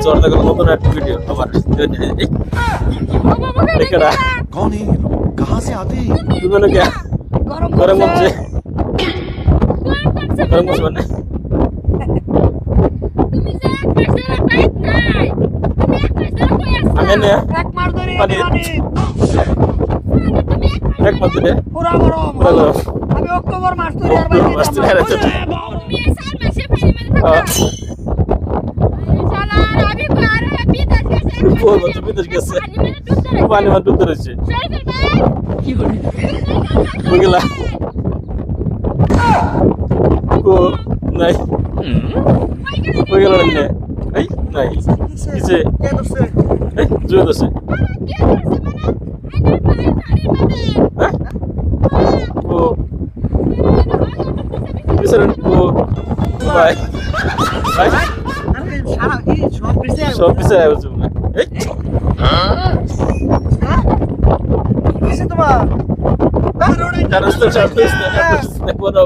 जोरदार कर नतून একটা ভিডিও আবার देखा कौन है ये लोग कहां से आते हैं तुम्हें क्या गरम मुझे गरम मुझे बने हमें ने এক মার ধরে পানি এক মার ধরে পুরা গরম আমি অক্টোবর মাস ধরে আর বাইরে बोल बच्चे भी दर्ज कैसे पानी में डूब रहे बुगला को नहीं बुगला नहीं नहीं किसे जो तो से को किसे को बाय बाय সারা কি সব পিছে সব পিছে আইছো না এই পিছে তোমার রাস্তা চাপতে বড়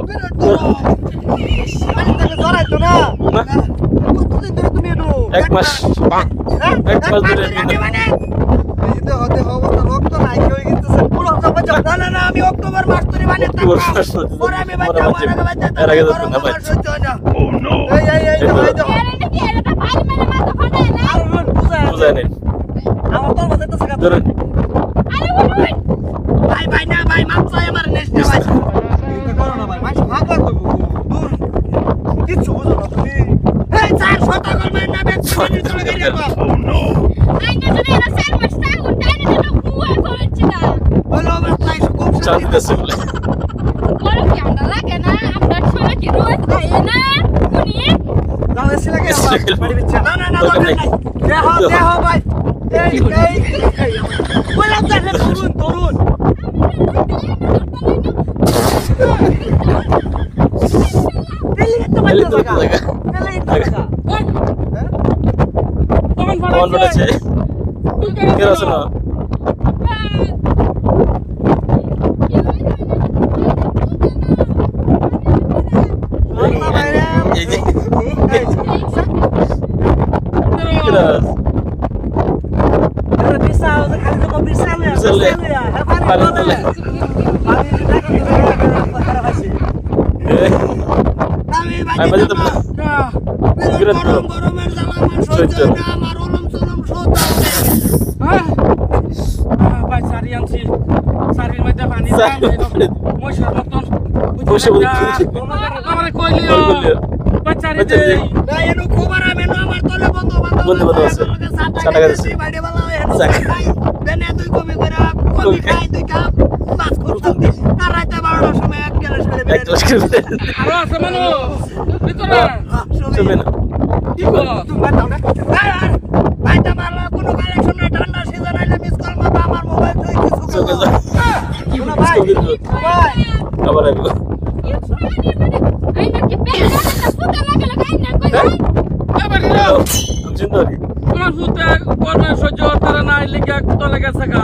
আমি তো জড়াই তো না কতদিন ধরে তুমি এনো এক মাস ধরে এই তো হতে অবস্থা রক্ত নাই হয়ে গেছে পুরো না না আমি অক্টোবর মাস ধরে মানে পরে আমি বাচ্চা এর আগে তো না ভাই ও নো এই বুঝায় নেই আমার তোর মাথায় তো সাকা ধরুন ভাই না ভাই মাপ চাই আমার নেক্সট ভাই এটা করো না ভাই মাছ ভাগা কইবো দূর কিছু বুঝো না তুমি এই চার শতা করবেন না ব্যাগ করে চলে গেলে ও নো আইনা যদি এরা চার মাস টাকা উঠাইনি না কুয়া করেছি না বলো ভাই খুব চান্স দিছে বলে বলো কি আমরা লাগে না আমরা সবাই কি রোজ খাই না উনি দাও এসে লাগে বাড়ি বিচ্ছে না না দেহ ভাই এই বললাম দেখে তরুণ पहले तो लगा कौन बड़े क्या सुना আমি তো গরমের জ্বালা আমার সহ্য না আমার ওলম চলম সহ্য হ্যাঁ ভাই সারি আনছি সারির মধ্যে পানি মশার মতন বসে আমারে কইলিও বাচ্চারে দে না এনো খবর আমি না আমার তলে বন্ধু আছে সাটা গেছে বাইরে বালা হয় দেনে তুই কমি করে কমি খাই তুই কাপ মাছ করতাম আর রাতে 12টার সময় এক গ্লাস করে বের আরো আছে মানো ভিতরে চলবে না কি করো তুমি বাতাও না ভাই তোমার কোনো কালেকশন না ঠান্ডা সিজন আইলে মিস কল মত আমার মোবাইল থেকে কিছু চলে যা কি বলো ভাই ভাই আবার আইবো আইনা কি পেট না ফুটা লাগা না কই আবার জিন্দারি আমার ফুটা গরমে সহ্য তারা না আইলে কি তলে গেছে গা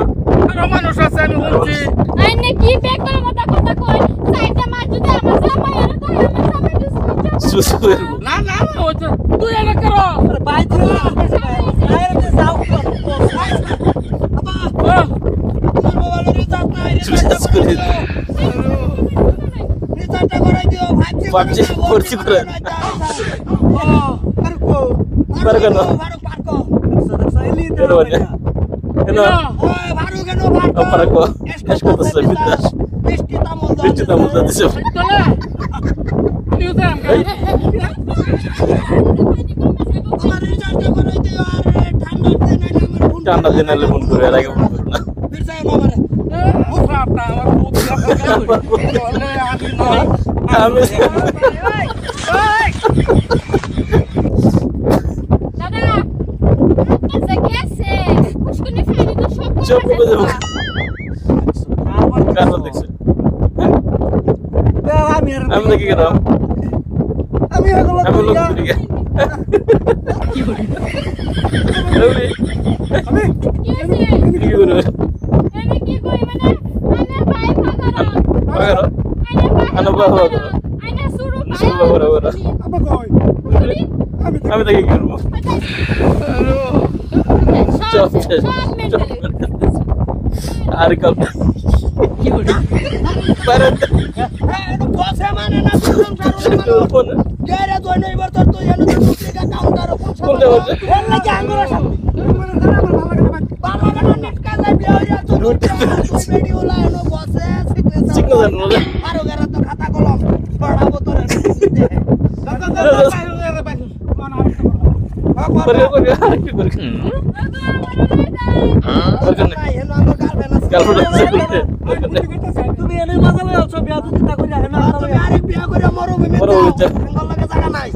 আর মানুষ আছে আমি বলছি আইনা কি পেট করে মত কথা কই সাইডে মা যদি আমার জামাই আর তো আমার জামাই সুসু না ওই তো তুই এনে করো ভাই তুই আইরে যাও বাবা তোর মোবাইলে রিচার্জ নাই রিচার্জ করাই দিও 5G 4G করে ও পারকো পারকো এনো এনো ওই ভারু কেন পারকো এস করতেছে বিদাস বৃষ্টি তামুল দিছে চলে নিউজ এই আমার রিচার্জ করাই দিও আর ঠান্ডা দিন আইলে আমার ফোন ঠান্ডা দিন আইলে ফোন করে এর আগে ফোন করে না বিরসাই আমারে মুখ খারাপটা আমার মুখ আমি দাদা আচ্ছা গেছে মুশকিল ফাইনি তো সব চুপ করে দেব কারণ দেখছ আমি দেখি কেন আমি হলো আমি লোক করি কি বলি রবি আমি কি বলি আমি কি কই মানে আইনা পাই পাগল আনা বাবা আইনা শুরু বাবা আমি কই আমি দেখি কি করব সব শেষ। সব মেন্টালি আর কাল পারে বসে মানে না সংসার গেরে তো নেই বর্তর তো এনে তো দুটিকা কাউন্টার কোনটা বলছে? এর লাগি আঙ্গুর বাবা বাবা নেট কাজে বিয়ে হইয়া তো তুই বেডি ওলা এনো বসে চিকনা জানো না? আরো গেরা তো খাতা কলম পড়াবো তোরে পারে করে আর কি করে তুমি এনে মজা লইছো বিয়া তো চিন্তা কইরা হেনা আরেক বিয়া কইরা মরো মরো বিয়া জায়গা নাই